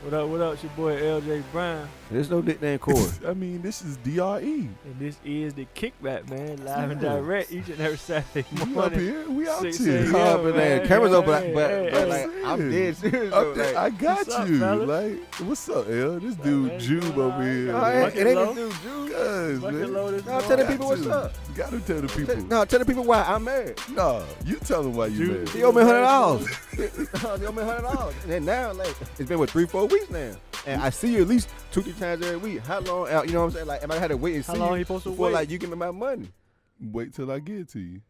What up? What up? It's your boy LJay Brown. There's no nickname Corey. I mean, this is DRE. And this is the Kickback, man. Live and direct each and every Saturday We morning. up here. We out 6 here. a.m. Call up and man. cameras open, Hey, but hey, like, hey. I'm dead serious. Up though, there, like, I got what's up, you. fellas? Like, what's up, L? This What's up, dude man? Jube What's over going here. no, on? man. it ain't low. this dude, Jude. Cuz, Bucket man. load this No, morning. tell the Got people what's to. up. You gotta tell the people. No, tell the people why I'm married. Nah, you tell them why you Jube. mad. He owe me $100. He owe me $100. And then now, like, it's been, 3-4 weeks now. And I see you at least 2-3 times every week. How long, you know what I'm saying? Like, am I had to wait and How see long you he supposed to before, wait? like, you give me my money? Wait till I get it to you.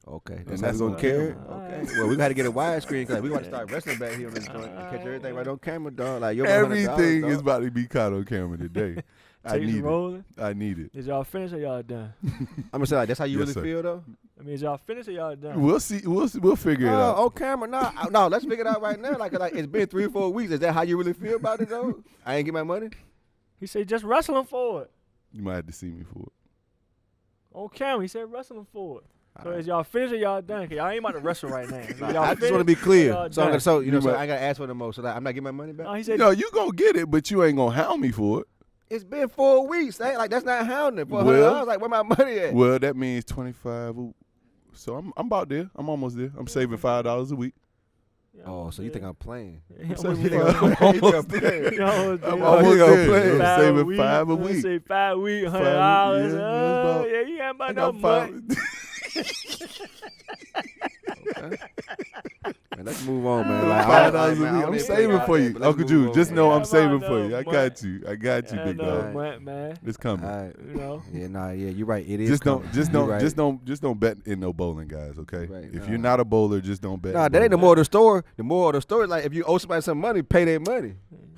Okay, And that's that's how we on gonna carry it. camera. Okay, Alright. well, we gotta get a widescreen because we gotta start wrestling back here on this joint and catch everything right on camera, dog. Like, you're Everything is about to be caught on camera today. I Tapes need it. rolling. I need it. Is y'all finished or y'all done? I'm gonna say, like, that's how you Yes, really sir. feel, though. I mean, is y'all finished or y'all done? We'll see. We'll figure it out. On camera, no. Let's figure it out right now. Like it's been 3 or 4 weeks. Is that how you really feel about it, though? I ain't get my money. He said just wrestling for it. You might have to see me for it. On camera, he said wrestling for it. So is y'all finished or y'all done? Cause y'all ain't about to wrestle right now. So y'all I just want to finished be or clear. y'all So, done? so you know, You so might- I gotta ask for the most. So like, I'm not getting my money back. No, he said No, you gonna get it, but you ain't gonna hound me for it. It's been 4 weeks. Ain't like that's not hounding for Well- $100. Like where my money at? Well, that means 25. So I'm about there. I'm almost there. I'm saving $5 a week. Oh, so you think I'm playing? I'm saving You think I'm almost playing? You know, I'm Oh, almost he gonna there. play. I'm $5 saving week, $5 a let's week. say $5 week, $100. $5 week, yeah, that's about- Yeah, you ain't I about got no money. Man, let's move on, man. Like, $5 I a week. don't I'm even saving think for about you, that, but let's Uncle move Jude. on, Just man. know Yeah, I'm saving I for you. know, I man. got you. I got you, Yeah, big no dog. month, man. It's coming. All right. You know, Yeah, you're right. It is. Just don't, coming. just You're don't, right. just don't bet in no bowling, guys. Okay. Right. If Nah. you're not a bowler, just don't bet. Nah, in that ain't the bowling. moral of the story. The moral of the story is like if you owe somebody some money, pay their money.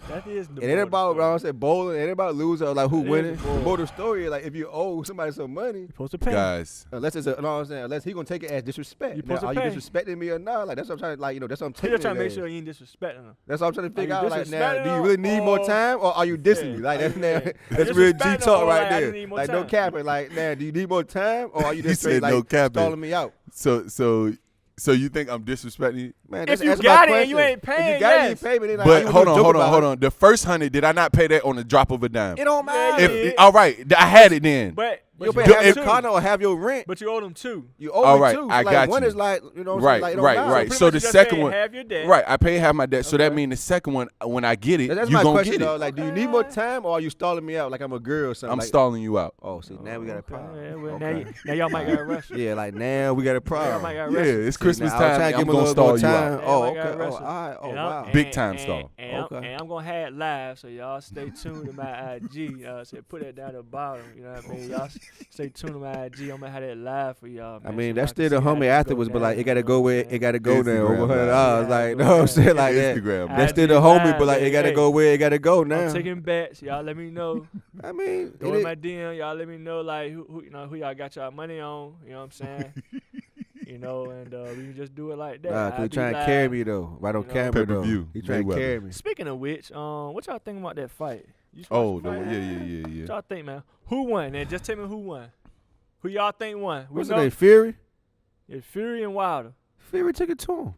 that is the It ain't about, moral I of the said bowling. It ain't about losing or like who It is winning. the The moral. moral of the story is like if you owe somebody some money, story. You're supposed to pay. Guys, unless it's a, no, I'm saying, unless he gonna take it as disrespect. You Now, supposed to are pay. you disrespecting me or not? Like that's what I'm trying to, like, you know, that's what I'm He taking just trying to it make as. sure you ain't disrespecting him. That's what I'm trying to figure you out. Like now, disrespecting do you him really need more or- time or are you dissing me? Like Are that's you- now, yeah. that's Are you real G disrespecting talk or right like, I there. just need more Like no time? capping. Like now, do you need more time or are you He just straight said like no capping. stalling me out? So you think I'm disrespecting you? Man, If just you answer got my it and you question. ain't paying, if you got it, yes. you pay me. Then like, But how you hold gonna on, joke hold on, about hold it? on. The first 100, did I not pay that on the drop of a dime? It don't matter. Yeah, If, all right, I had it then. But You you pay Do- half if- your condo or have your rent. but you owe them two. You owe All me right, two. I like, got one you. is like, you know what I'm Right, saying? Like, it don't right, matter. right. Pretty So much the you just second paid one- half your debt. Right, I pay half my debt, so that Okay. means the second one, when I get it, That's you my gonna question, get though. it. Like, do you need more time or are you stalling me out like I'm a girl or something? I'm like, stalling you out. Oh, see, now we got a problem. Yeah, well, Okay. now y'all might got arrested. Yeah, like now we got a Y'all problem. might got Yeah, arrested. it's See, Christmas now I was time. trying to I'm give him a gonna little stall more you time. out. Yeah, Oh, I okay. got Oh, arrested. all right. Oh, And wow. I'm- Big and- time and- stall. And, Okay. I'm gonna have it live, so y'all stay tuned to my IG. So put that down at the bottom. You know what I mean? Y'all stay tuned to my IG. I'm gonna have that live for y'all. I Man, mean, so that's y'all can still the see how homie it afterwards, go but like down, it gotta you know go what where I'm it gotta go there over Instagram $100. live. Like, Yeah, no, I'm saying like that. Instagram. I That's still the do homie, live, but like it gotta hey. go where it gotta go I'm now. taking bets. Y'all let me know. I mean, Go it in my is- DM. Y'all let me know like who you know who y'all got y'all money on. You know what I'm saying? You know, and we can just do it like that. nah, I'll cause he be trying to live. carry me though, right on You know, camera though. Pay-per-view, He trying to Mayweather. carry me. Speaking of which, what y'all think about that fight? You just Oh, watched the fight? yeah. What y'all think, man? Who won? And just tell me who won. Who y'all think won? We What's his know name? Fury. it's Fury and Wilder. Fury took it to him.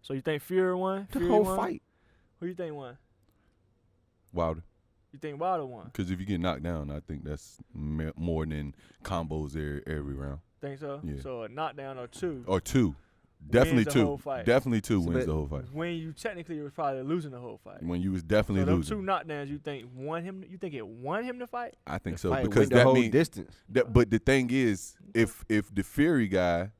So you think Fury won? The Fury whole won? fight. Who you think won? Wilder. You think Wilder won? Because if you get knocked down, I think that's more than combos every round. Think so? Yeah. So a knockdown or two. Or two. Definitely the two. whole fight. Definitely two So wins that- the whole fight. When you technically was probably losing the whole fight. When you was So definitely them losing. two knockdowns, you think won him? You think it won him to fight? I think The so fight because went the that whole means distance. but the thing is, if the Fury guy,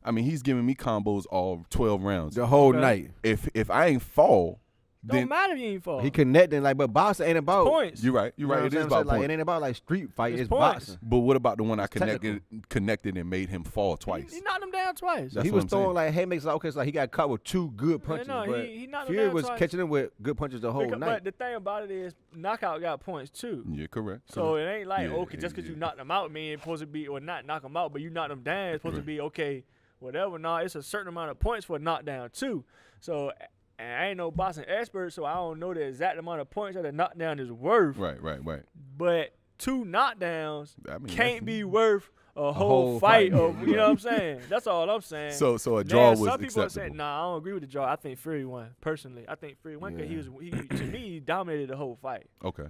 I mean, he's giving me combos all 12 rounds. The whole Okay. night. If I ain't fall, Don't then matter if you ain't fall. He connecting like, but boxing ain't about points. you're right. You You're know right. what It is I'm about saying? Like, points. it ain't about like street fight. It's It's points. boxing. But what about the one I It's technical. connected and made him fall twice? He knocked him down twice. That's He what was I'm throwing saying. like haymakers. Like, okay, so like he got caught with two good punches. no, but he knocked him Fury down was twice. catching him with good punches the whole Because- night. But the thing about it is, knockout got points too. Yeah, correct. So correct. it ain't like, Yeah, okay, just because yeah. you knocked them out, mean it's supposed to be, or not knock them out, but you knocked them down, it's supposed to Right. be, okay, whatever. No, it's a certain amount of points for a knockdown too. So, and I ain't no boxing expert, so I don't know the exact amount of points that a knockdown is worth. Right. But two knockdowns I mean, can't that's- be worth a whole whole fight. fight. Of, you know what I'm saying? That's all I'm saying. So a Now, draw was some people are saying, acceptable. nah, I don't agree with the draw. I think Fury won, personally. I think Fury won because Yeah. he to me, dominated the whole fight. Okay.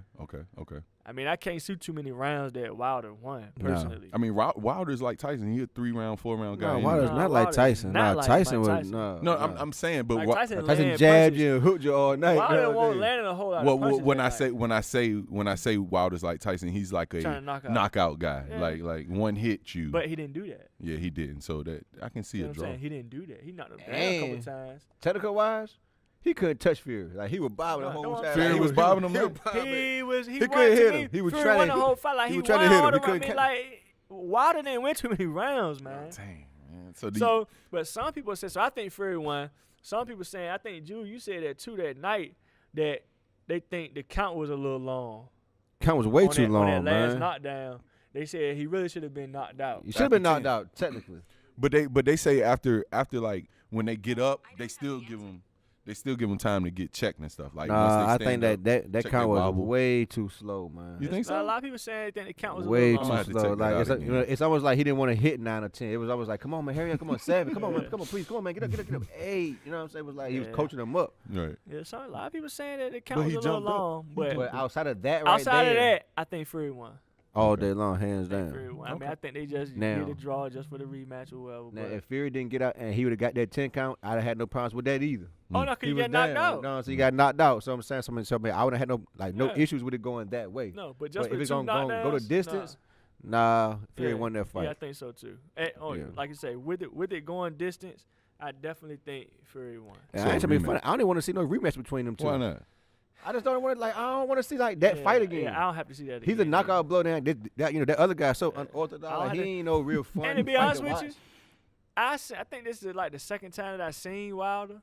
I mean, I can't see too many rounds that Wilder won personally. I mean, Wilder's like Tyson. He a 3-round, 4-round guy. No, anyway. Wilder's not like Tyson. not like Tyson Mike was Tyson. No, I'm saying, but Like Tyson Tyson jabbed punches. you and hooked you all night. Wilder won't land a whole lot of punches. when I say Wilder's like Tyson, he's like a Trying to knock out. knockout guy. Yeah. Like one hit you. But he didn't do that. Yeah, he didn't. So that I can see You know a what I'm draw. saying? He didn't do that. He knocked him down a couple And- times. Technical wise, he couldn't touch Fury. Like he was bobbing the No, whole no, time. Fury Like, was bobbing him up. He couldn't won to hit me. him. He was Fury trying won to- the whole fight. Like he he was trying to won hit him. all He the couldn't rounds. catch- Like Wilder didn't win too many rounds, man. Dang, man. So, but some people say, so I think Fury won. Some people saying, I think, Drew, you said that too that night, that they think the count was a little long. Count was way on too that, long, on that last man. knockdown. They said he really should have been knocked out. You should have been After knocked 10. out, technically. But they say after like when they get up, they still give them time to get checked and stuff. Like once Nah, they I stand think up, that check count their was wobble. way too slow, man. You think A so? lot of people saying they think the count was a Way little I'm too gonna long. have to slow. check that Like out it's, again. it's almost like he didn't want to hit 9 or 10. It was always like, come on, man, hurry up, come on, 7, come on, man, come on, please, come on, man, get up, 8. You know what I'm saying? It was like he was Yeah. coaching them up. Right. Yeah, so a lot of people saying that the count But was he a little jumped up. long. But But outside of that, right outside there, of that, I think Fury won. all day long, hands Fury down. won. I mean, I think they just Now- did a draw just for the rematch or whatever. Now, but- if Fury didn't get out and he would have got that 10 count, I'd have had no problems with that either. oh, no, because He you was got knocked down, out. No, so he got knocked out. So I'm saying something. I wouldn't have had no Yeah. issues with it going that way. No, but just But for if it's two gonna go to knockdowns, distance, nah. Fury Yeah. won that fight. Yeah, I think so too. And, Yeah. like you say, with it going distance, I definitely think Fury won. And So I ain't trying to be rematch. funny. I don't even want to see no rematch between them two. Why not? I just don't want to I don't want to see like that fight again. Yeah, I don't have to see that again. He's a knockout blow down. That other guy's so Yeah. unorthodox. I don't Like, have he to- ain't no real fun. And to be fight honest with watch. you, I think this is like the second time that I seen Wilder.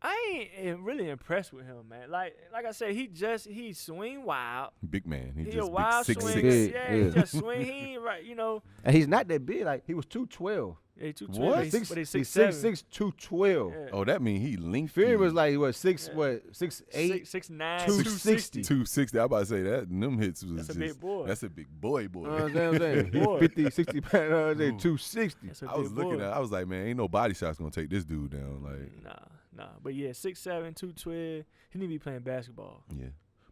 I ain't really impressed with him, man. Like I said, he swing wild. Big man. He He a just wild big 6'6". swing. Big, Yeah, he yeah. just swing. He ain't right, you know. And he's not that big. Like he was 212. Yeah, he 212, What? but he's, but he's 6'7". 6'6", 212. Yeah. Oh, that mean he linked. Fury you. was like what 6'8", Six, 6'9", 260. 260. I about to say that. And them hits was That's a just. big boy. That's a big boy. You know what I'm saying? Big boy. 50, 60 pounds. You know what I'm saying? 260. That's a I was big looking boy. at. I was like, man, ain't no body shots gonna take this dude down. Like, Nah. But yeah, 6'7", 212. He need to be playing basketball. yeah.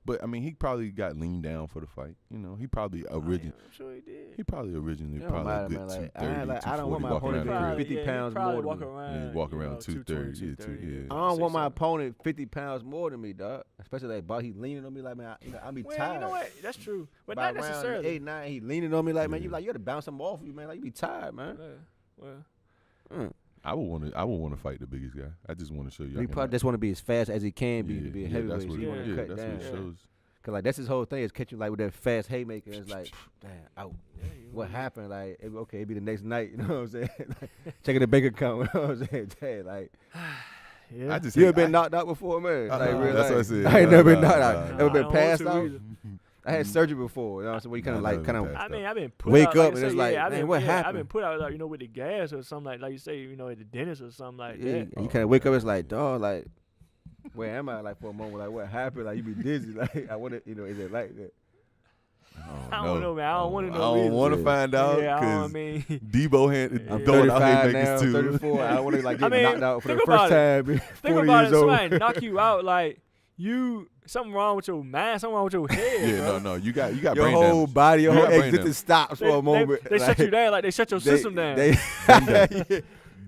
But I mean, he probably got leaned down for the fight. You know, he probably I'm sure he did. He probably originally It don't probably a matter, good man. Like, 230, I don't want my 240 opponent to walking around be the crib. 50 pounds probably more than walk me. around, Yeah, walk you around know, 230, 230. yeah. I don't want my 6'7". opponent 50 pounds more than me, dog. Especially like, boy, he leaning on me like, man, I be Well, tired. you know what? That's true, but By not round necessarily. 8, 9, he leaning on me like, man, Yeah. you gotta bounce him off you, man. Like you be tired, man. Yeah, well, I would want to fight the biggest guy. I just want to show you. I He can probably just want to be as fast as he can be to be a yeah, heavyweight. that's So what he it, want to yeah, cut that's down. what it shows. Cause like that's his whole thing is catching like with that fast haymaker. It's like, damn, out. yeah, you What wanna- happened? Like, okay, it be the next night. You know what I'm saying? Like, checking the bank account. You know what I'm saying? Damn, like, Yeah. I just you ever hate- been knocked out before, man? Like, real that's what I life. said. I ain't Nah, never been nah, knocked nah, out. nah. Ever I been don't want passed to out? either. I had surgery before. You know, so where you kind of Nah, like, never kind of been I passed mean, out. I've been put Wake out, up like and I it's say, like, yeah, I've man, been, what yeah, I've happened? been put out like with the gas or something like you say, at the dentist or something like yeah, that. and you kind of wake up. It's like, dog, like, where am I? Like for a moment, like what happened? Like you be dizzy. Like I want to, is it like that? I don't know, man. I don't want to I know. don't either. want to find out Yeah, I because mean, Debo had I'm throwing out 35 now, haymakers too. 34. I want to like get I mean, knocked out for the think first about time. think 40 about years it. old. Somebody knock you out, like something wrong with your mind, something wrong with your head. Yeah, bro. no, you got Your brain whole damage. body, your You whole got brain existence damage. stops for a moment. They shut you down, like they shut your system down.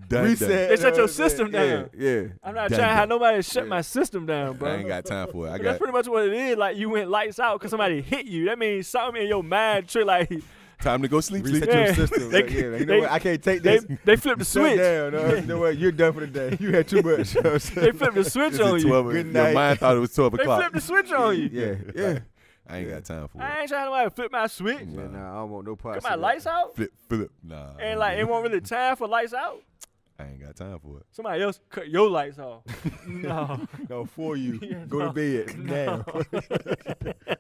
Done, Reset. They shut your you know what I'm system saying? down. Yeah. I'm not Done, trying to have done. nobody shut my system down, bro. I ain't got time for it. I That's got pretty much what it is. Like you went lights out because somebody hit you. That means something in your mind trick. Like time to go sleep. Reset Yeah. your system. They- Like, yeah, you know they- what? I can't take they this. they flipped the Shut switch. down. You know what? You're done for the day. You had too much. You know what I'm saying? They flipped the switch It's on at you. 12. Good Your night. mind thought it was 12 They o'clock. flipped the switch on you. Yeah, yeah. I ain't got time for I it. ain't trying to like flip my switch. Yeah, nah, I don't want no Cut parts. my of that. lights out. Flip. Nah. And like it won't really time for lights out. I ain't got time for it. Somebody else cut your lights off. No. No, for you. Yeah, Go no. to bed now.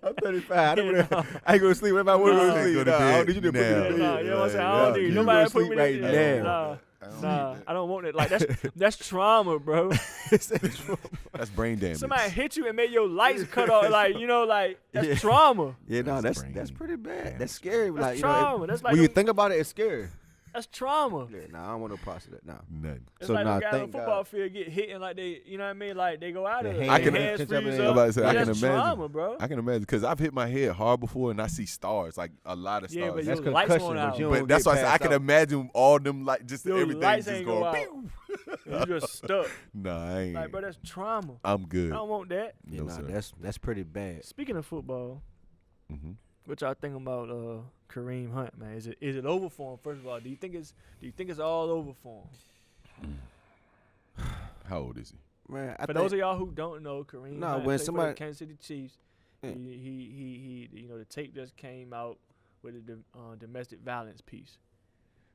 I'm 35. I, don't Yeah, wanna, I ain't gonna sleep. If I want to No. go to sleep, Go to nah, I bed don't need you to put me now. to Yeah, bed. nah, you know what I'm saying? I Yeah. don't need You nobody go put me sleep in right there. now. Nah, I don't want it. Like that's trauma, bro. That's brain damage. Somebody hit you and made your lights cut off. Like like that's Yeah. trauma. Yeah, no, That's that's brain pretty bad. damage. That's scary. That's Like, trauma. That's like when you them- think about it, it's scary. That's trauma. Yeah, nah, I don't want no parts of that. Nah. Nothing. It's So, like nah, the guy on the thank football God. field get hit and like they, you know what I mean? Like they go out of Their it. I can- Hands catch up freeze in I'm up. about to say, I That's can imagine. trauma, bro. I can imagine because I've hit my head hard before and I see stars, like a lot of stars. Yeah, but That's your lights concussion, went but out. you don't But that's get why I said I passed can out. imagine all them like just Your everything lights just ain't going. go out. Pew! You just stuck. Nah, I ain't. Like, bro, that's trauma. I'm I good. don't want that. Yeah, No, nah, sir. that's pretty bad. Speaking of football, Mm-hmm. what y'all think about Kareem Hunt, man? Is it over for him? First of all, do you think it's all over for him? How old is he? Man, For those of y'all who don't know, Kareem Nah, Hunt when played for somebody- the Kansas City Chiefs. Yeah. He you know, the tape just came out with the domestic violence piece.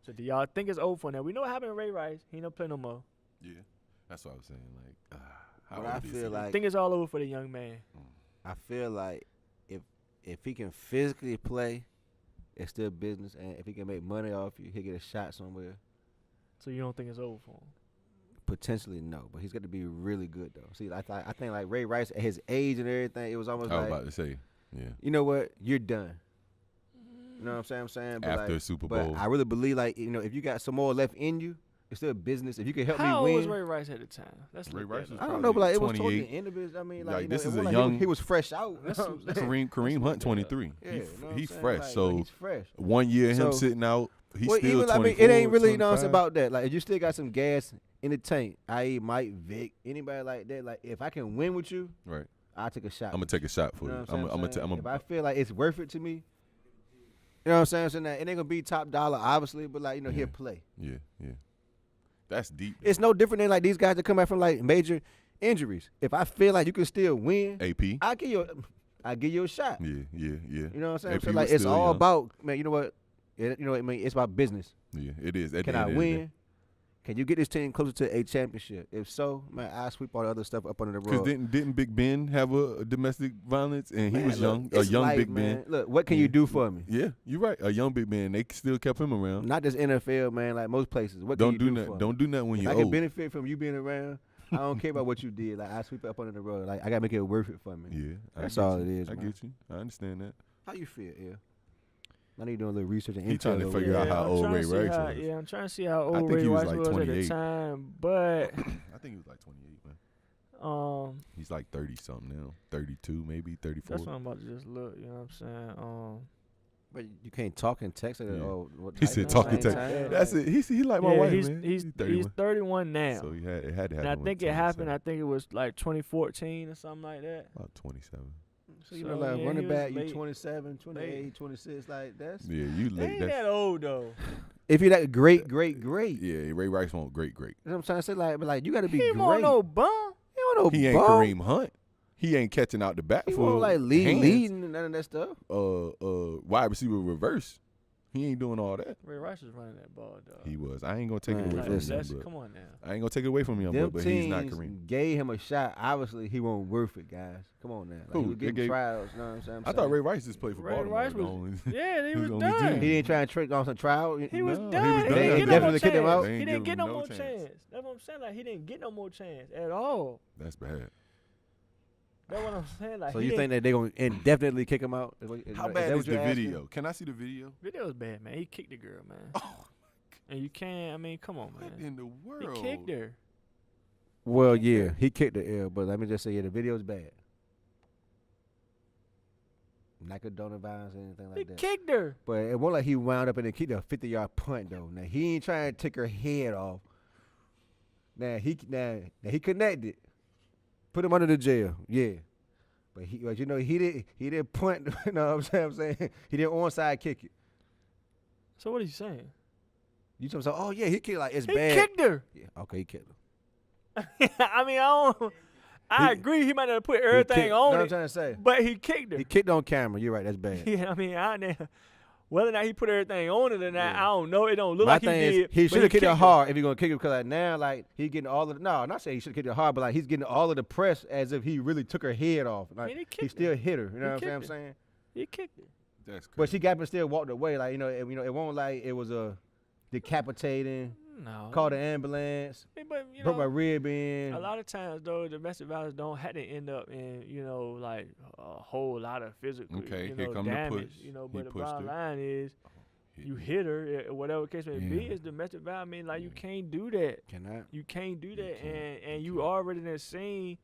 So do y'all think it's over for him? Now, we know what happened to Ray Rice. He don't play no more. Yeah, that's what I was saying. Like, how But old I is feel he? like Think it's all over for the young man. I feel like if he can physically play, it's still business, and if he can make money off you, he'll get a shot somewhere. So you don't think it's over for him? Potentially no, but he's got to be really good though. See, I think like Ray Rice at his age and everything, it was almost I was like, about to say, yeah. you know what, you're done. You know what I'm saying? But After like, Super but Bowl. I really believe like, you know, if you got some more left in you, it's still business. If you can help How me old was win. Ray Rice at the time? Let's Ray look Rice that was up. I don't know, but like it was towards 28. the end of his. I mean, like, Like, you know, this it is a wasn't like young- he was fresh out. You know what I'm saying? Kareem Hunt 23. Yeah, He you know what I'm he's saying? fresh. Like, so he's fresh. 1 year him So- sitting out, he's Well, still even 24, I mean, it ain't really you know what I'm saying 25. about that. Like, if you still got some gas in the tank, i.e., Mike, Vic, anybody like that. Like, if I can win with you, Right. I'll take a shot. I'm gonna take a shot for You know you. what I'm saying? I'm If I feel like it's worth it to me, you know what I'm saying? So now, it ain't gonna be top dollar, obviously, but like, you know, Yeah. he'll play. Yeah, yeah. That's deep. It's no different than like these guys that come back from like major injuries. If I feel like you can still win, AP. I give you a shot. Yeah, yeah, yeah. You know what I'm saying? AP So was like it's still all young. about, man. You know what? You know what I mean? It's about business. Yeah, it is. At Can the I end of the day. win? Can you get this team closer to a championship? If so, man, I sweep all the other stuff up under the Because rug. didn't Big Ben have a domestic violence and he Man, was look, young, a it's young life, Big man. Ben. Look, what can you do for me? Yeah, you're right. A young Big Ben. They still kept him around. Not just NFL, man. Like most places, what Don't can you do do that. for Don't do that when me? If you're I can old. benefit from you being around, I don't care about what you did. Like I sweep it up under the rug. Like I gotta make it worth it for me. Yeah, That's I get all you. it is, I man. get you. I understand that. How you feel, yeah? I need doing a little research and He trying to intel figure over out how I'm old trying Ray to see Rice how- was. Yeah, I'm trying to see how I old think Ray he was Rice like was at the 28. time, but I think he was like 28, man. He's like 30 something now. 32, maybe 34. that's what I'm about to just look. You know what I'm saying? But you can't talk and text it. Yeah. Oh, what He type said of talking thing? text. Yeah. That's it. He like my yeah, wife, he's man. he's 31. 31 now. So it had to happen. And I when think he it was happened. 27. I think it was like 2014 or something like that. About 27. So you So, know, like yeah, running he was back, you late. 27, 28, Late. 26, like that's. Yeah, you They late. ain't That's, that old though. If you're that great, yeah, Ray Rice won't great. you know what I'm trying to say? Like, but like you got to be He great. want no bum. He don't know He ain't ball. Kareem Hunt. He ain't catching out the back He for won't like hands. leading and none of that stuff. Wide receiver reverse. He ain't doing all that. Ray Rice was running that ball, dog. He was. I ain't gonna take Man, it away Like, from listen. him, that's, but come on now. I ain't gonna take it away from him, Them but he's not teams Kareem. gave him a shot. Obviously, he wasn't worth it, guys. Come on now. Like, Who? he was They getting gave- trials. You know what I'm saying? I thought Ray Rice just played for Ray Baltimore. Rice the was- only- Yeah, he He was was on the done. team. He didn't try and trick on some trial. He was No, done. he was He done. didn't They get no more definitely kicked him out. chance. They He ain't didn't give get him no no more chance. chance. That's what I'm saying. Like he didn't get no more chance at all. That's bad. That's what I'm saying. Like So he you think didn't- that they're going to indefinitely kick him out? How bad is the video? Can I see the video? video was bad, man. He kicked the girl, man. Oh, And you can't. I mean, come on, what man. in the He world? kicked her. Well, yeah, he kicked the L, but let me just say, yeah, the video's bad. Not condone violence or anything He like that. kicked her. But it wasn't like he wound up and kicked a 50-yard punt though. Now he ain't trying to take her head off. Now he connected, put him under the jail. Yeah, but you know he didn't punt. You know what I'm saying? He didn't onside kick it. So what are you saying? You talking about? Oh yeah, he kicked like it's He bad. kicked her. Yeah, okay, he kicked her. I mean, I don't. I He- agree. He might not have put He everything kicked- on know what I'm it, trying to say. but he kicked her. He kicked on camera. You're right. That's bad. Yeah, I mean, whether or not he put everything on it or not, Yeah. I don't know. It don't look My like he thing did. is, he but should have kicked it her. hard if he's gonna kick it because like now, like he's getting all of the. No, I'm not saying he should have kicked it hard, but like he's getting all of the press as if he really took her head off. Like mean, he he kicked still hit her. You He know what I'm kicked saying? He kicked her. That's crazy. But she got up and still walked away. Like it won't like it was a decapitating. No. Called the ambulance. I mean, but you Broke my know, rib in. a lot of times though, domestic violence don't have to end up in like a whole lot of physical, Okay, you here know, come the damage. push. You know, He but the pushed bottom her. line is, you hit her, whatever case may be, Yeah. it's domestic violence. I mean, like, you can't do that. Cannot. You can't do that, can't. and you already done seen.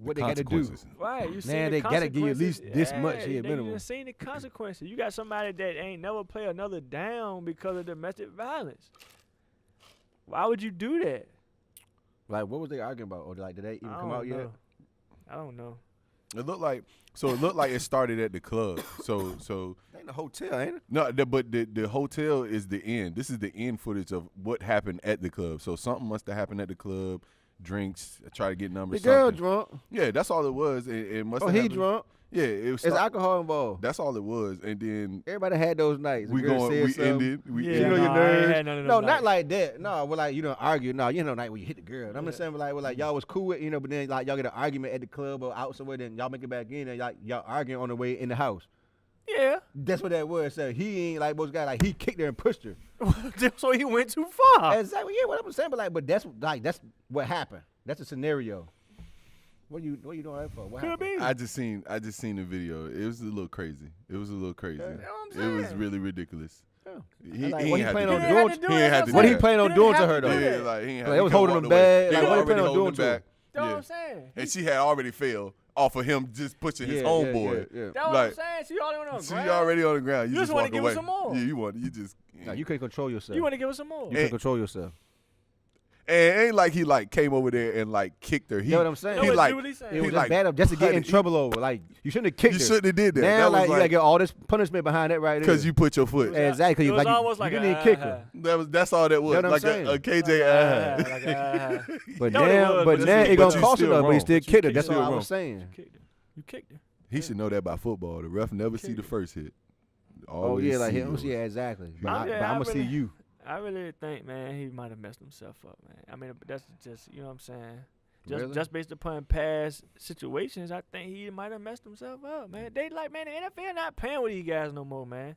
What they got to do? Consequences. Right, you see Man, the they gotta give you at least consequences. this much Yeah, here, You minimum. done seen the consequences. You got somebody that ain't never play another down because of domestic violence. Why would you do that? Like, what was they arguing about? Or like, did they even I come don't out yet? know. I don't know. It looked like it started at the club. So They in the hotel, ain't it? no, but the hotel is the end. This is the end footage of what happened at the club. So something must have happened at the club. Drinks, try to get The numbers. girl something. drunk. Yeah, that's all it was. It must. Oh, have he happened. drunk. Yeah, it was. There's alcohol involved. That's all it was. And then Everybody had those nights. The we girl said something. ended. We Yeah, You know ended. your no, I ain't nerves. had none of them No, nights. not like that. No, well, like, you don't argue. No, you know, like when you hit the girl. And I'm just Yeah. saying, like y'all was cool with, you know, but then like y'all get an argument at the club or out somewhere, then y'all make it back in, and y'all arguing on the way in the house. Yeah. That's what that was. So he ain't like most guys. Like he kicked her and pushed her. So he went too far. Exactly. Yeah, what I'm saying, but that's what happened. That's a scenario. What you doing that for? What Could happened? be. I just seen the video. It was a little crazy. It was what I'm It was saying. really ridiculous. Yeah. He, Like, he what ain't he had planning to on do doing? that. do He it, ain't had that's to What do he that. planning on didn't doing to have her to though? do Yeah, that. like he ain't had Like, he they was couldn't holding walk him away. back. They Like, were what he already planning on holding doing him to her? back. That's what Yeah. I'm saying. And she had already failed off of him just pushing his Yeah, homeboy. yeah. That's what Like, I'm saying. She already on the she ground. already on the ground. You You just wanna walk give her away. some more. Yeah, you just. Nah, you can't control yourself. You want to give us some more? You can't control yourself. And it ain't like he like came over there and like kicked her. He, You know what I'm saying? You He know what like Julie saying? It he was like just bad enough just to get in putted- trouble over. Like you shouldn't have kicked You her. shouldn't have did that. Now, That like was you gotta get all this punishment behind that right there. because you put your foot. Exactly. It was Like, you- almost you like didn't even kick her. That's all that was. Know what I'm Like saying? a KJ. But No, it now, was, but but now you- it but gonna you cost still enough. But he wrong. still But you kicked her. kicked That's her. all I Still was saying. You kicked her. He should know that about football. The ref never see the first hit. Oh Always yeah, like see him. yours. Yeah, exactly. But I'm I'm gonna see really- you. I really think, man, he might have messed himself up, man. I mean, that's just, you know what I'm saying? Really? Just based upon past situations, I think he might have messed himself up, man. They like, man, the NFL not paying with these guys no more, man.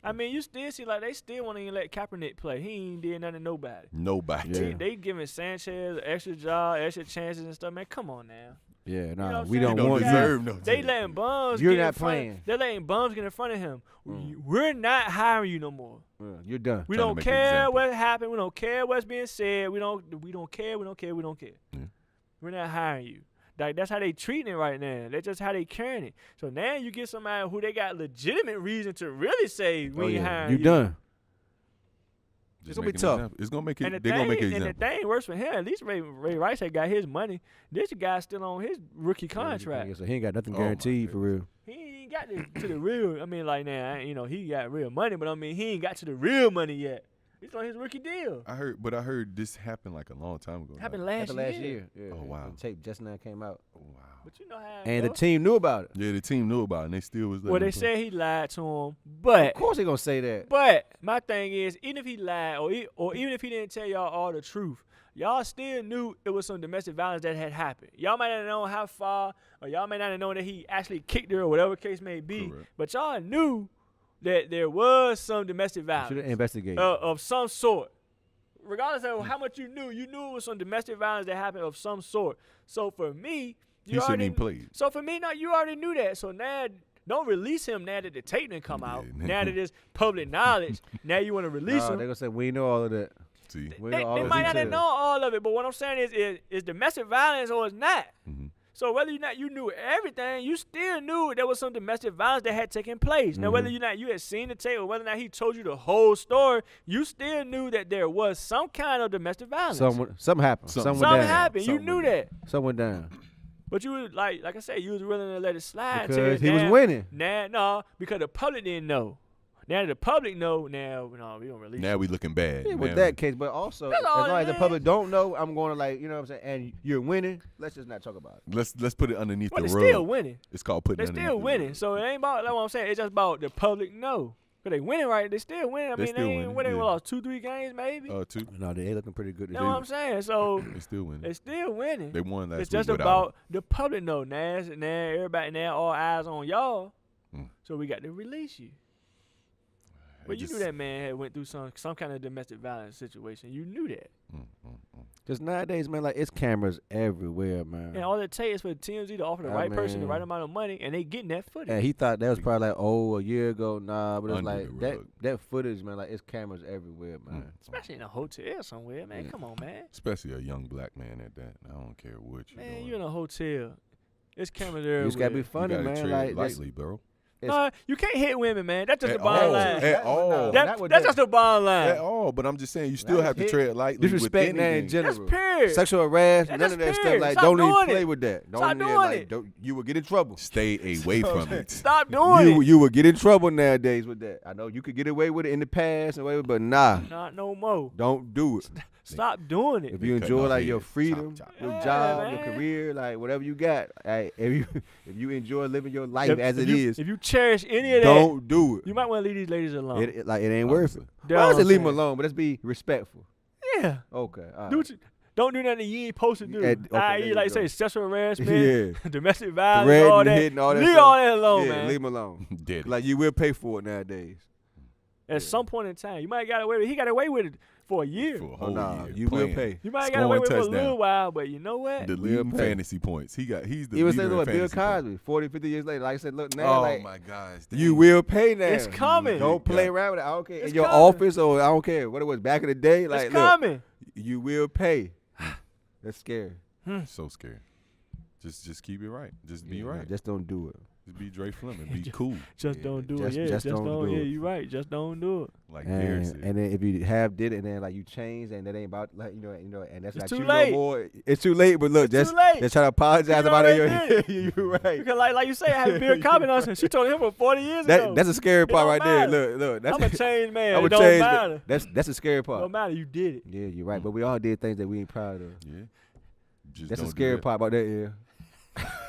I mean, you still see, like, they still want to let Kaepernick play. He ain't did nothing to nobody. Nobody. Yeah. They giving Sanchez extra job, extra chances and stuff, man. Come on now. Yeah, what nah, I'm we saying? don't He don't want you. deserve no. They chance. letting bums You're get in not front playing. They're letting bums get in front of him. Mm. We're not hiring you no more. You're done. We Trying to don't make an care example. what happened. We don't care what's being said. We don't care. Yeah. We're not hiring you. Like, that's how they treating it right now. That's just how they carrying it. So now you get somebody who they got legitimate reason to really say we Oh, ain't yeah. hiring You you. done. Just It's gonna make be an tough. example. It's gonna make it. And the They're gonna make an thing, and the example. thing worse for him. At least Ray Rice had got his money. This guy's still on his rookie contract. Yeah, so he ain't got nothing Oh, my guaranteed for real. He ain't got to the real. I mean, like now, he got real money, but I mean, he ain't got to the real money yet. He's on his rookie deal. I heard this happened like a long time ago. Happened Like, last, After year. Yeah. Oh, wow. The tape just now came out. oh, wow. But you know how. it And the go. team knew about it. Yeah, the team knew about it, and they still was. Well, letting they him play. said he lied to him, but Of course they gonna say that. But my thing is, even if he lied or even if he didn't tell y'all all the truth, y'all still knew it was some domestic violence that had happened. Y'all might not have known how far, or y'all may not have known that he actually kicked her or whatever case may be. Correct. But y'all knew that there was some domestic Should violence have investigated. of some sort. Regardless of how much you knew it was some domestic violence that happened of some sort. So for me, He you shouldn't already even play. so for me, no, you already knew that. So now, don't release him now that the tape didn't come out. Yeah. Now that it's public knowledge, now you want to release Nah, him. they gonna say we know all of that. See, We They know all might the not have details. known all of it, but what I'm saying is domestic violence or it's not. Mhm. So whether you knew everything, you still knew there was some domestic violence that had taken place. Now whether you had seen the tape or whether or not he told you the whole story, you still knew that there was some kind of domestic violence. Something happened. Something Something Something down. happened. You Something knew went that. Something went down. But you was like I said, you was willing to let it slide. Because till he was now- winning. No, because the public didn't know. Now that the public know, no, we don't release now it. we looking bad. Yeah, with Now- that case, but also That's as all long it as the is. public don't know, I'm going to like, you know what I'm saying, and you're winning, let's just not talk about it. Let's put it underneath But the they're rug. still winning. It's called putting. They're it underneath still the winning. rug. So it ain't about like what I'm saying. It's just about the public know. Cause they winning right. They still winning. I They mean, still they ain't winning, winning. yeah. Lost 2-3 games maybe. Two. No, they looking pretty good. You know what I'm saying? So They still winning. they still winning. They won last It's week just without about the public know. Now everybody now all eyes on y'all. Mm. So we got to release you. But you knew that man had went through some kind of domestic violence situation. You knew that. Just nowadays, man, like it's cameras everywhere, man. And all it takes is for TMZ to offer the right person the right amount of money, and they getting that footage. And he thought that was probably like, a year ago. Nah, but it's Under like the rug. that footage, man, like it's cameras everywhere, man. Especially in a hotel somewhere, man. Come on, man. Especially a young black man at that. I don't care what you're doing. Man, you in a hotel. There's cameras everywhere. You just gotta be funny, you gotta man. tread Like lightly, bro. No, you can't hit women, man. That's just At the bottom all. line. At all. That's just the bottom line. At all, but I'm just saying you still have to hit. tread lightly Disrespect with that in anything. general. That's period. Sexual harassment, none of that That's stuff. period. Like, Stop don't even doing play it. with that. Don't Stop even, doing like, it. you will get in trouble. Stay away from it. Stop doing it. You will get in trouble nowadays with that. I know you could get away with it in the past and whatever, but nah, Not no more. don't do it. Stop doing it. If you Cut enjoy off like your heads. freedom, Chop, chop. your Yeah, job, your man. career, like whatever you got, if you enjoy living your life as it is, If you cherish any of that, don't do it. you might want to leave these ladies alone. It ain't worth it. That's Well, I what say I'm leave them saying. alone, but let's be respectful. Yeah. Okay. All Do right. what you, don't do nothing you ain't supposed to do. Yeah, okay, there I.e., you like go. say, sexual harassment, Yeah. domestic violence, Threatening, all that. hitting, all that Leave stuff. all that alone, Yeah, man. leave them alone. Dead. Like you will pay for it nowadays. At some point in time, you might have got away with it. He got away with it for a year. For a Oh whole no, year. you will Playing. pay. You might have got away Scoring with it for a little touchdown. while, but you know what? Deleting pay. fantasy points. He's the Even leader say in look, Bill fantasy points. Cosby, 40, 50 years later, like I said, look now, Oh like my gosh. you will pay now. It's coming. Don't play Yeah. around with it. I don't care. It's In your coming. office or I don't care what it was back in the day. Like, It's look, coming. you will pay. That's scary. So scared. Just keep it right. Just be Yeah, right. Just don't do it. Just be Dre Fleming. Be cool. Just Yeah, don't do just- it. Yeah, just just don't don't. do Yeah, it. you're right. Just don't do it. Like Bear And, said. and then if you have did it and then like you changed and that ain't about like and that's It's not too you late. no more. It's too late. But look, It's just too late. try to apologize You about it. already You're right. Because like you say, I had Bill Cosby on her. She told him for 40 years ago. That's a scary part don't right matter. there. Look, that's I'm a changed man. I'm It a don't change. matter. That's a scary It part. don't matter. You did it. Yeah, you're right. But we all did things that we ain't proud of. Yeah. Just That's don't a do scary that. part about that. Yeah.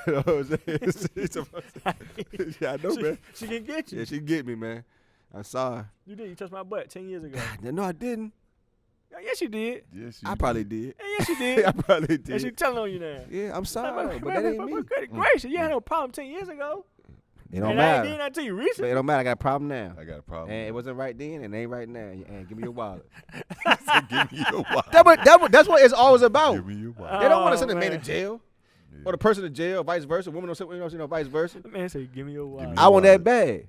You know what I'm saying? Yeah, I know, man. She can get you. Yeah, she get me, man. I'm sorry. You did. You touched my butt 10 years ago. No, I didn't. Yes, you did. Yes, I probably did. Yes, you did. I probably And she did. telling on you now. Yeah, I'm sorry, but that ain't me. Good gracious, you had no problem 10 years ago. It don't and I ain't did matter. that to you But recently. it don't matter. I got a problem now. I got a problem. And it wasn't right then, and it ain't right now. And give me your wallet. Give me your wallet. That's what it's always about. Give me your wallet. They don't want Oh, to send a man to man. jail Yeah. or the person to jail, vice versa. Women don't send, vice versa. The man said, give me your wallet. me I want that wallet. bad.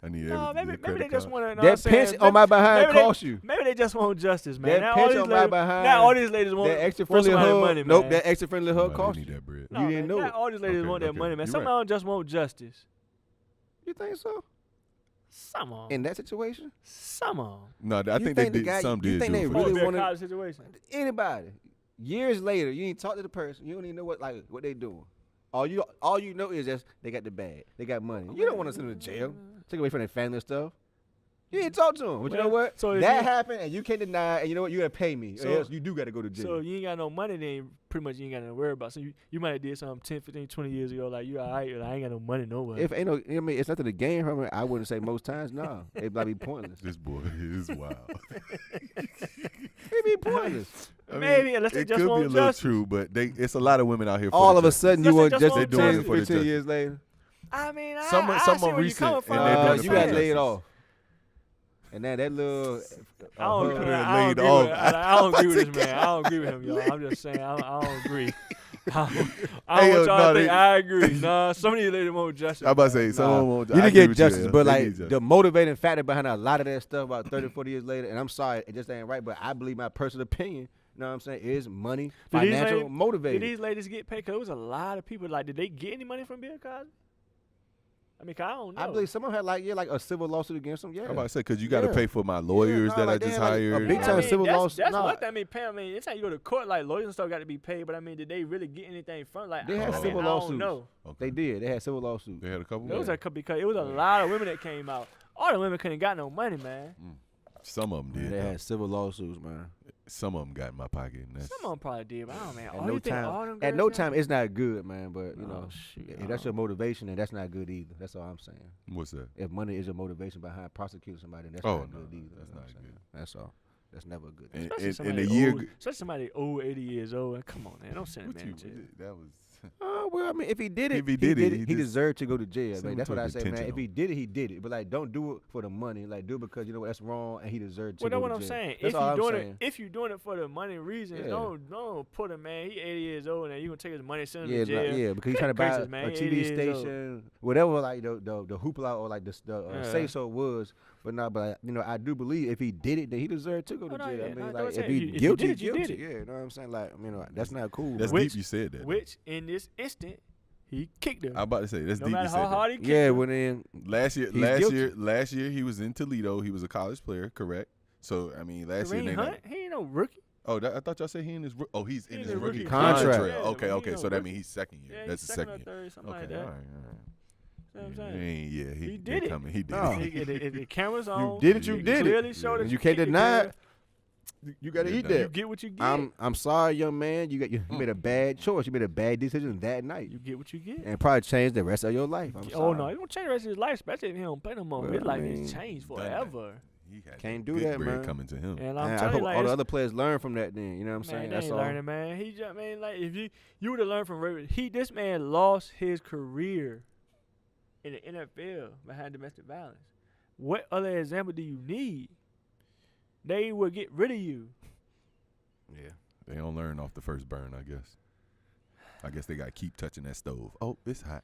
I need No, everything. maybe they just want to. That pension on my behind cost you. Maybe they just want justice, man. That Now all pension these on my ladies, behind. now all these ladies want That extra want friendly somebody hug. money, Nope, man. that extra friendly hug cost need you. that bread. No, you didn't man, know now it. all these ladies Okay, want that okay. money, man. You're Some right. of them just want justice. You think so? Some of them. In that situation? Some of them. No, I You think they think the did. guy- Some you did think do they it for really that. wanna- college situation. Anybody. Years later, you ain't talk to the person. You don't even know what they doing. All you know is that they got the bag. They got money. You don't want to send them to jail. Take away from their family and stuff. You ain't talk to them. But you know Well, what? so if that you- happened, and you can't deny. And you know what? You gotta pay me, So- or else you do gotta go to jail. So you ain't got no money, then pretty much you ain't got nothing to worry about. So you might have did something 10, 15, 20 years ago, like you all right, I ain't got no money nowhere. if ain't no, I mean, it's nothing to gain from it. I wouldn't say most times. No, it might be pointless. This boy is wild. It be pointless. I mean, Maybe, unless they it just could want be a little justice. true, but it's a lot of women out here. For All the of a justice. sudden, Just you want just just want 10, justice. 15 years later. I mean, Some I are see where you recent, coming and from. they're I'm doing just You got saying. laid off, and then that little. I don't, hug- agree, Laid I don't agree off. with, I don't agree with this man. I don't agree with him, y'all. I'm just saying, I don't agree. I don't Hey, want y'all no, to think they- I agree. Nah, some of these ladies want justice. I'm about to say some Nah, of them won't. you I didn't agree get with you justice, there. but They like need justice. the motivating factor behind a lot of that stuff about 30, 40 years later, and I'm sorry, it just ain't right, but I believe my personal opinion, you know what I'm saying, is money, Did these financial, ladies- motivated. Did these ladies get paid? Because there was a lot of people, like, did they get any money from Bill Cosby? I mean, 'cause I don't know. I believe some of them had like a civil lawsuit against them. Yeah. I'm about to say because you got to Yeah. pay for my lawyers no, that like I they just had, like, a hired. big time civil that's, lawsuit. That's Nah. what I mean, pay. I mean, anytime you go to court, like lawyers and stuff got to be paid. But I mean, did they really get anything from? Like, They had I mean, civil I don't lawsuits. know. Okay. They did. They had civil lawsuits. They had a couple. Those Yeah. are because it was a lot of women that came out. All the women couldn't got no money, man. Some of them did. They though. had civil lawsuits, man. Some of them got in my pocket. And that's, Some of them probably did, but I don't man. At All no you think all time, them at girls no got? time, it's not good, man. But you Oh, know, shoot, if that's your motivation, and that's not good either. That's all I'm saying. what's that? If money is your motivation behind prosecuting somebody, that's Oh, not no, good either. that's You know not what I'm good. saying? That's all. That's never a good. And, Especially and, somebody a year. old, especially somebody old, 80 years old. Come on, man, don't send a What man you, to jail. that was. Well, I mean, if he did it, If he did it, he he just- deserved to go to jail. Someone Like, that's what took I say, man. If intentional. he did it, he did it. But like, don't do it for the money. Like, do it because you know what, that's wrong, and he deserved to Well, that's go what to I'm jail. saying. That's If all you I'm doing saying. it, if you doing it for the money reasons, Yeah. don't put him, man. He 80 years old and you gonna take his money, send him Yeah, to jail. yeah, because he's trying to buy Gracious, man. a He TV 80 years old. station, whatever. Like the hoopla or like the Yeah. say so was, but you know, I do believe if he did it, then he deserved to go to Oh, no, jail. yeah, I mean, no, like don't if say he if you guilty, did it, you did guilty. it. Yeah, you know what I'm saying? Like, you know, that's not cool. That's man. deep. You said that. though. Which in this instant, he kicked him. I'm about to say that's No deep. You matter said how that. hard he kicked Yeah, him. well then, Last year, He's guilty. last year he was in Toledo. He was a college player, correct? So I mean, last year Kareem they Hunt, not. he ain't no rookie. Oh, I thought y'all said he in his. He's in He his in the rookie rookie contract. contract. Yeah, Okay, but he okay. no So that rookie. means he's second year. Yeah, That's he's the second second or year. third, something Okay, like that. all right, all right. You know what I'm saying? Yeah, He they did it. coming. He did No. it. The camera's on. did it, you It did it. clearly showed Yeah. that And you can't kicked deny girl. it. You gotta Yeah, eat done. You that. get what you get. I'm sorry, young man. You made a bad choice. You made a bad decision that night, You get what you get. and probably changed the rest of your life. I'm Oh sorry. no, it's gonna change the rest of his life, especially if he don't play no more. Well, His I life mean, is changed done that. forever. He had Can't that do big that, bread man. coming to him. And And I'm I telling hope you, like, all the it's- other players learn from that. Then you know what I'm man, saying. they That's ain't all. learning, man. He just, man, like if you would have learned from this man lost his career in the NFL behind domestic violence. What other example do you need? They will get rid of you. Yeah. They don't learn off the first burn, I guess. I guess they got to keep touching that stove. Oh, it's hot.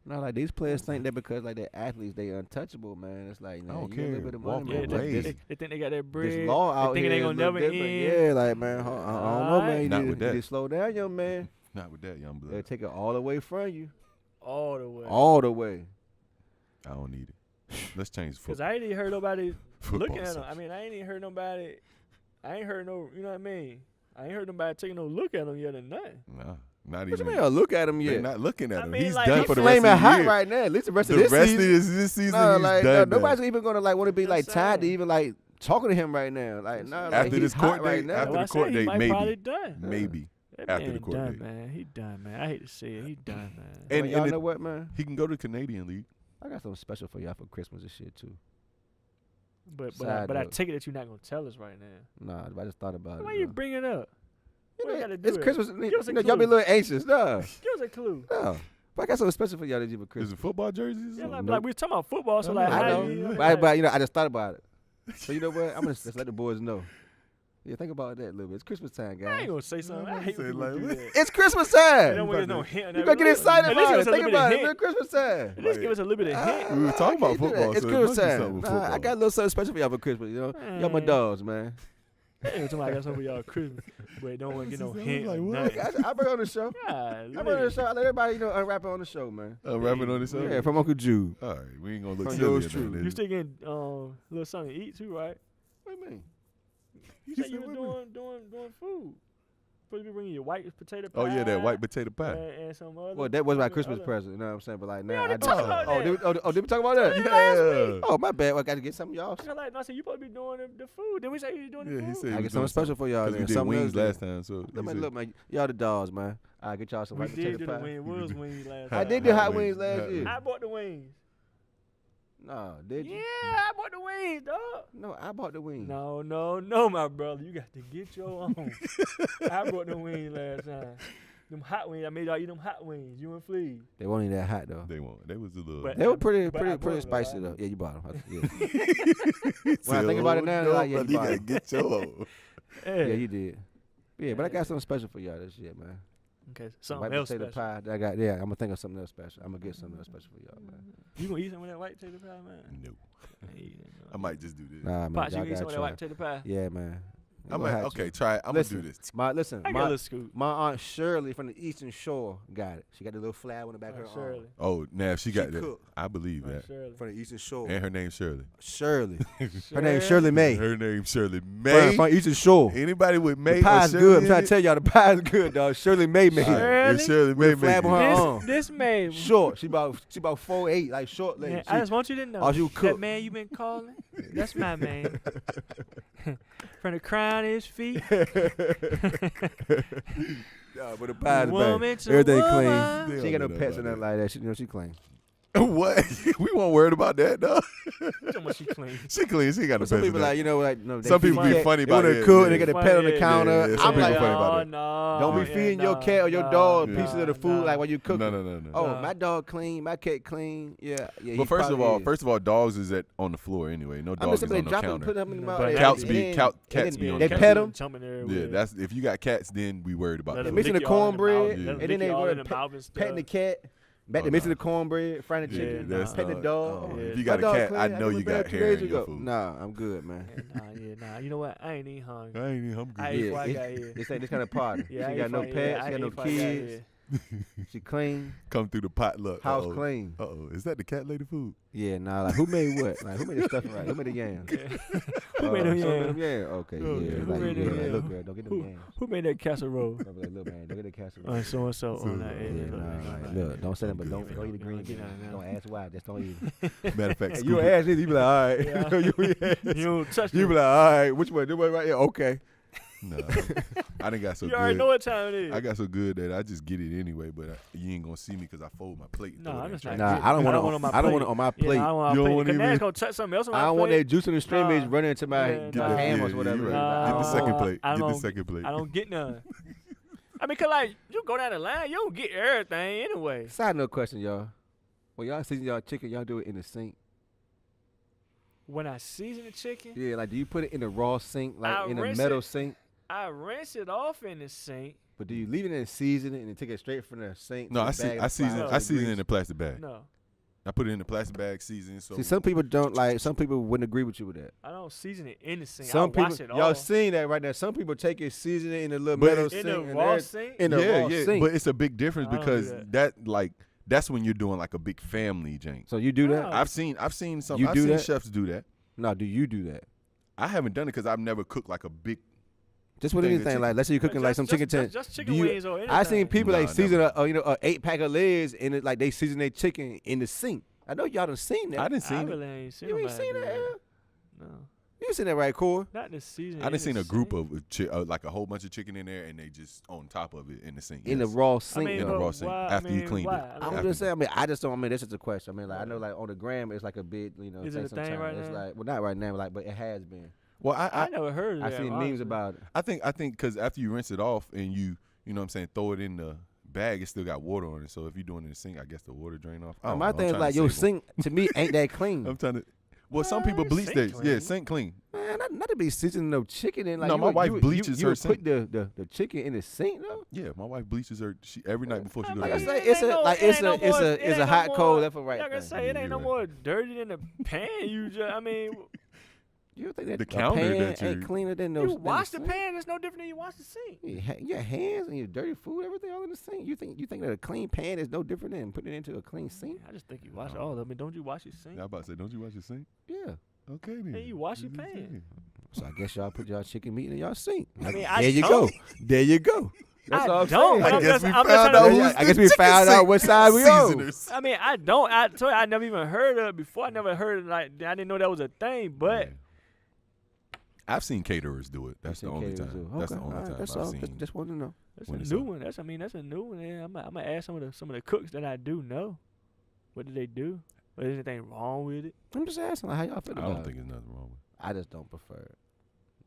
No, like these players think that because like they're athletes, they untouchable, man. It's like, man, don't you get a little care. bit of Walk money, your man. Yeah, way. Like, they think they got that bread. this law out they here thinking they is gonna a little never different. end. Yeah, like man, I don't know, man. You Not need with to that. slow down, young man. Not with that young They'll blood. take it all away from you, All the way. all the way. I don't need it. Let's change Cause football. I ain't even heard nobody looking at him. subject. I mean, I ain't even heard nobody. I ain't heard no. You know what I mean? I ain't heard nobody taking no look at him yet or nothing. Nah, not What you even. mean? Look at him They're yet. not looking at I him. mean, He's like, done he for the rest of flaming the hot year. right now. At least the rest The of this rest of season. this season, No, he's like done. nobody's even gonna like want to be That's like what I'm tied to saying. even like talking to him right now. Like no, like After he's this hot court right date, now. after Well, I the said court he date, might maybe. probably done. Maybe. That After man the court done, date. man. He done, man. I hate to say it. He done, man. And- But y'all and know it- what, man? He can go to the Canadian League. I got something special for y'all for Christmas and shit too. But Side I note. take it that you're not gonna tell us right now. Nah, I just thought about Why it. you though. bring it up? You Why you know, gotta do it's it? Christmas. Give us a You know, y'all be a clue. little anxious. No, Give us a clue. no. But I got something special for y'all to do for Is Christmas. it football jerseys? Yeah, or like, something? like we was talking about football, so I like know. how I know, you know, but you know, I just thought about it. So you know what? I'm gonna just let the boys know. Yeah, think about that a little bit. It's Christmas time, I ain't guys. gonna say something. I gonna hate say when people like do what? that. It's Christmas They time. don't want to no hint. You gotta get excited At least about give it. us a Think little bit about of it. hint. It's Christmas time. At least give us a little bit of hint. We were talking about I can't do that. football, It's so it Christmas must be something time. with Nah, I football. got a little something special for y'all for Christmas. You know, y'all my Man. dogs, man. Ain't somebody got something for y'all Christmas, but don't want to get no I was hint. like, or what? nothing. I bring it on the show. God, I bring it on the show. I let everybody unwrap it on the show, man. Rapping on this Yeah, song? Yeah, from Uncle Jude. All right, we ain't gonna look From silly. yours or truly. nothing. You still getting little something to eat too, right? What do you mean? You He said you said, were what doing food. Supposed to be bringing your white potato pie. Oh yeah, that white potato pie. and some other. Well, that was my other- Christmas other- present. You know what I'm saying? But like We now, already I talked about that. did we talk about that? Yeah. Oh, my bad. Well, I got to get some of y'all. I feel like, no, I said you supposed to be doing the food. Then we say you doing Yeah, the he food. said he I was get doing something special for y'all. Because we Then. did Something wings else then. last time, so Look, he man, said- look, man. Y'all the dogs, man. I get y'all some We white did do potato the pie. wing. Will's wings last I time. did do Hot hot wings wings, last hot year. I bought the wings. No, did you? Yeah, I bought the wings, dog. No, I bought the wings. No, my brother. You got to get your own. I brought the wings last time. Them hot wings. I made y'all eat them hot wings. You and Flea. They weren't even that hot though. They won't. They was a little. But- They were pretty But I bought them, spicy right? though. Yeah, you bought them. Yeah, He When I said, think about it "Oh, now, no, like, yeah, brother, you you gotta bought get your own. Yeah. yeah, you did. Yeah, but I got something special for y'all this year, man. Okay, White something else potato special. pie. That I got. Yeah, I'm gonna think of something else special. I'm gonna get something else special for y'all, man. You gonna eat some of that white potato pie, man? No, Hey, I might just do this. Nah, man. Pops, you y'all gonna eat some of gotta that white try. potato pie? Yeah, man. I You might. gonna have Okay, to. try it. I'm Listen, gonna do this. Listen, I got a little scoop. my aunt Shirley from the Eastern Shore got it. She got the little flag on the back of her arm. Shirley. Oh, now if she got that, cooked. I believe that. Shirley. From the Eastern Shore. And her name's Shirley. Shirley. Her name's Shirley May. Her name's Shirley May. From Eastern Shore. Anybody with May The or pie's Shirley good. I'm in trying it? to tell y'all, the pie's good, dog. Shirley May made All it. right, it's Shirley May. With the flag making on it. her arm. This man. Short. She about 4'8", like short lady. Man, She- I just want you to know. Oh, you that cook. man you been calling, that's my man. From the crown of his feet. Yeah, but the pie's Woman bad. to Everything woman. clean. They She don't ain't got no know pets or about nothing like that. She clean. What? We weren't worried about that, though. How much she clean? She clean. She got the Some best. people of that. like, you know, like, no. Some people be funny they about want to it. cook, Yeah. they got the pet on the Yeah, counter. yeah, some I'm people like, funny about that. No, don't be feeding your cat or your dog a piece of the food like while you cooking. No. Oh, Nah. my dog clean, my cat clean. Yeah. But first of all, dogs is on the floor anyway. No I'm dog just is saying on they the drop them, counter. put them in the mouth. But Cats and be then- cats and be then on they the pet counter. them. Jumping there. Yeah, that's if you got cats, then we worried about Let that. them mixing lick the you all in cornbread, mouth, and let them then lick they you all go in the to mouth and stuff. petting the cat, back to mixing the cornbread, frying the Yeah, chicken, that's petting the dog. Yeah. If you My got a dog cat, clean. I know went you to bed got 2 hair days in your ago. food. Nah, I'm good, man. Nah. You know what? I ain't even hungry. I ain't even hungry. I ate before I got it- here. This ain't this kind of party. Yeah, She I got ate no before- pets, yeah, she got I no ate before I got kids. here. She clean, Come through the potluck. house clean. Uh-oh. Is that the cat lady food? Yeah, nah, like who made what? Like who made the stuffing right? Who made the yams? Who made them So yams? yams? Okay, Oh, yeah. yeah. Like, Who made yeah, them like, yams? look, girl, don't get them yams. Who made that casserole? I'm like, look, man, don't get the casserole. So and so on that. Yeah, nah, like, look, don't say that, but don't eat the green beans. Don't ask why, just don't eat it. Matter of fact, Hey, scoop you it. ask it, you be like, all right. Yeah. You don't touch You be them. like, all right, which one? This one right here? Okay. Nah, I done got so You already good. know what time it is. I got so good that I just get it anyway, but you ain't gonna see me because I fold my plate. and No, throw it I'm in just the not trash. Nah, getting- I don't want it on on my I don't want plate. it on my Yeah, plate. I don't want You my don't plate. want Cause it now it's either? gonna touch something else on my I don't want plate. that juice in the streamage Nah. running into my Yeah, my nah. ham or Yeah, whatever. you right. Nah, Get the I second don't- plate. I Get the don't- second plate. I don't get none. I mean, cause like you go down the line, you don't get everything anyway. Side note question, y'all. When y'all season y'all chicken, y'all do it in the sink? When I season the chicken, Yeah, like do you put it in the raw sink, like I in a rinse metal it. sink? I rinse it off in the sink. But do you leave it and season it and then take it straight from the sink? No, to I the see. bag and I fry season. it I to season it grease? in a plastic bag. No, I put it in a plastic bag, season. So See, some people don't like. Some people wouldn't agree with you with that. I don't season it in the sink. Some I people, wash it y'all off. seeing that right now. Some people take it, season it in a little But metal In sink, the and raw everything- sink? in the raw sink. But it's a big difference I don't do because that. that's when you're doing like a big family, Jank. So you do that? No. I've seen some. You I've do seen that? chefs do that. No, do you do that? I haven't done it because I've never cooked like a big. Just with Thing of anything, chicken. like let's say you're cooking like some chicken tent. Just chicken Do you- wings or anything. I seen people like Nah, season never. a 8-pack of legs and it like they season their chicken in the sink. I know y'all done seen that. I didn't I see it. really ain't seen You ain't nobody seen do that? Aaron? No, You seen that right, Core? not the season. I didn't seen a group of like a whole bunch of chicken in there and they just on top of it in the sink. In the Yes. raw I sink. mean, in a but raw sink why- after you cleaned it. why? I'm After just saying. I mean, I just don't. I mean, this is a question. I mean, like I know, like on the gram, it's like a big, you know. Is it a take some thing time. right It's now? like, well, not right now, like, but it has been. Well, I never heard of I that. seen memes honestly. about it. I think because after you rinse it off and you know what I'm saying, throw it in the bag, it still got water on it. So if you're doing it in the sink, I guess the water drain off. I don't My know. I'm thing is trying like to your save sink to me ain't that clean. I'm trying to. Well, some people bleach sink theirs. clean. Yeah, sink clean. Man, not to be seasoning no chicken in. Like No, you my would- wife you would- bleaches you her would sink. put the chicken in the sink though. Yeah, my wife bleaches her every night before she goes Like to I bed. say, It it's ain't a no- like it it's ain't a no it's more- a it it's a ain't no hot more- cold left or right. Like I thing. say, it Yeah, ain't no you're more dirty than the pan. You just, I mean, You think that The a counter pan that ain't you- cleaner than you those? wash the pan. It's no different than you wash the sink. Your hands and your dirty food, everything all in the sink. You think that a clean pan is no different than putting it into a clean sink? I just think you wash all of them. Don't you wash your sink? I about to say, don't you wash your sink? Yeah. Okay then. Hey, you wash your Just pan. saying. So I guess y'all put y'all chicken meat in y'all sink. I mean, there I you don't. go. There you go. That's all I'm don't. saying. But I I'm guess just- we I'm just found trying out to- who's I guess the we chicken found out sink what side we on. seasoners. I mean, I don't. I told you I never even heard of it before. I never heard I didn't know that was a thing. But Yeah. I've seen caterers do it. That's the Seen only caterers time. do. That's the Okay, only alright, time that's I've all. seen. Just wanted to know. that's When a it's new up. one. That's a new one. Yeah, I'm gonna ask some of the cooks that I do know. What do they do? Is there anything wrong with it? I'm just asking like, how y'all feel I about don't it. think there's nothing wrong with it. I just don't prefer it.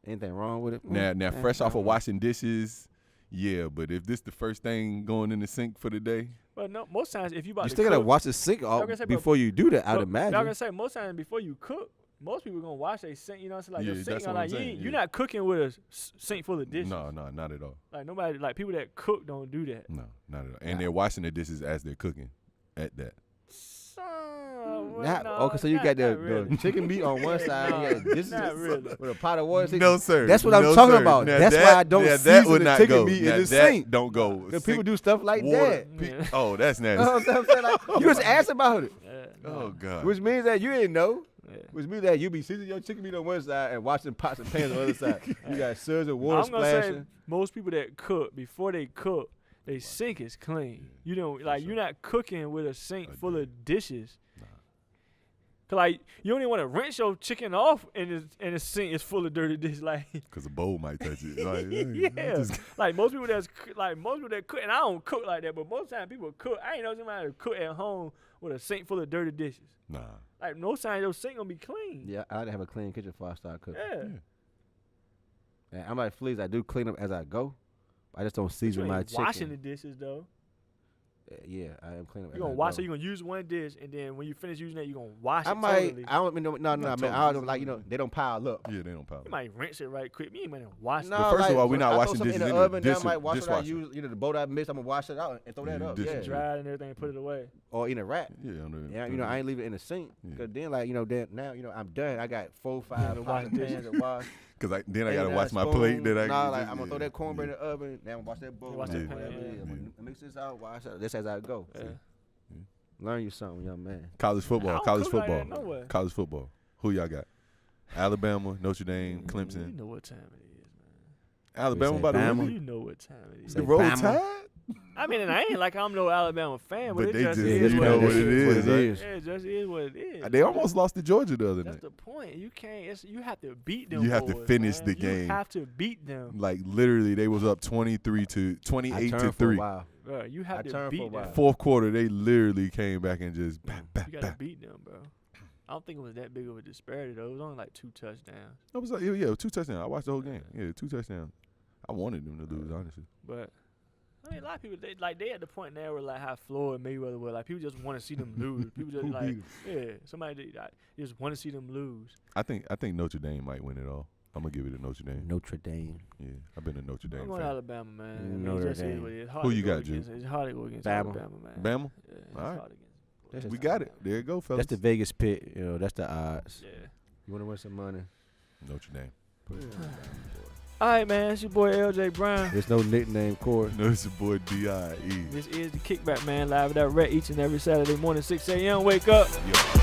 Anything wrong with it? Now, fresh off of washing dishes, yeah. But if this the first thing going in the sink for the day, Well, no. Most times, if you about You to still gotta cook, wash the sink off gonna say, but- before you do that. I'd But imagine. I'm gonna say most times before you cook, most people gonna wash their sink. You know, what I'm saying? Like Yeah, your that's sink, what like I'm saying, you're yeah. not cooking with a sink full of dishes. no, not at all. Like nobody, like people that cook don't do that. No, not at all. And they're washing the dishes as they're cooking at that. Okay, so you got the chicken meat on one side, you got the dishes Not really. with a pot of water. No, sir. That's what I'm No, talking sir. about. Now That's that- why I don't now that season would the not chicken go. meat in Now the that sink. Don't go. Because people do stuff like water. that. Yeah. Oh, that's You know nasty. what I'm saying? Like, you just asked about it, Oh God. which means that you didn't know. Yeah. Which means that you be seasoning your chicken meat on one side and washing pots and pans on the other side. You got suds and water I'm gonna say splashing. most people that cook before they cook, they sink is clean. You know, like sure. you're not cooking with a sink A full day. of dishes. Cause like you don't even want to rinse your chicken off and the sink is full of dirty dishes. Like Because a bowl might touch it. Like, yeah, like most people that cook, and I don't cook like that, but most times people cook. I ain't know somebody that cook at home with a sink full of dirty dishes. Nah. Like no sign your sink gonna be clean. Yeah, I didn't have a clean kitchen before I started cooking. Yeah. And I'm like Fleas, I do clean up as I go. I just don't season You my ain't chicken. washing the dishes though. Yeah, I am cleaning up. You gonna wash it. You gonna use one dish, and then when you finish using that, you gonna wash I it. might. Totally. I don't. No, man. totally. I don't like. They don't pile up. Yeah, they don't pile. You might rinse it right quick. You ain't gonna wash No, it. But first of all, we're not I washing throw something dishes in the oven. Then I dish- might wash what I dishwasher. use. The bowl I mix, I'm gonna wash it out and throw that Yeah, up. dishwasher. Yeah. Dry it and everything, put it away. Or in a rack. Yeah, Yeah, I ain't leave it in the sink. Yeah. Cause then, like, then now, I'm done. I got 4, 5 to wash pots, dishes. pans to wash. Because then I Hey, gotta now wash my spoon. plate. That I Nah, can like just- I'm gonna throw that cornbread in the oven. Then I'm gonna wash that bowl. wash that whatever pan, it is. yeah. I'm gonna mix this out, wash it. This as I go. Yeah. Learn you something, young man. College I football. don't College cook like football. that nowhere. College football. Who y'all got? Alabama, Notre Dame, You Clemson. know what time it is, Alabama say about to Bama? man. win. You know what time it is. Say The roll Bama. tide. I mean, and I ain't like I'm no Alabama fan, but But it they just just- is you what know it what it is. is, Yeah, right? it just is what it is. They almost lost to Georgia the other That's night. the point. You can't. You have to beat them. You have to boys, finish man. the game. You have to beat them. Like literally, they was up 28 I to turned for a 3. while. Bro, you have I to turned for a beat while. them. Fourth quarter, they literally came back and just bam, bam, You gotta bam. beat them, bro. I don't think it was that big of a disparity though. It was only like 2 touchdowns. I was like, yeah, 2 touchdowns. I watched the whole game. Yeah, 2 touchdowns. I wanted them to lose, honestly. But I mean, a lot of people they at the point now where like how Floyd Mayweather was. Like people just want to see them lose. People just Who like beat somebody just want to see them lose. I think Notre Dame might win it all. I'm gonna give it to Notre Dame. Notre Dame. Yeah, I've been a Notre Dame I'm going fan. Alabama, man. I mean, Notre it just is Dame. what it is. Hard Who to you go got, Drew? against. It's hard to go against Bama. Alabama, man. Bama? Yeah, it's All right. hard against. That's We got it. There you go, fellas. That's the Vegas pit. That's the odds. Yeah. You want to win some money? Notre Dame. All right, man. It's your boy LJay Brown. There's no nickname, Corey. No, it's your boy D.I.E. This is the Kickback, man. Live at that Red each and every Saturday morning, 6 a.m. Wake up. Yo.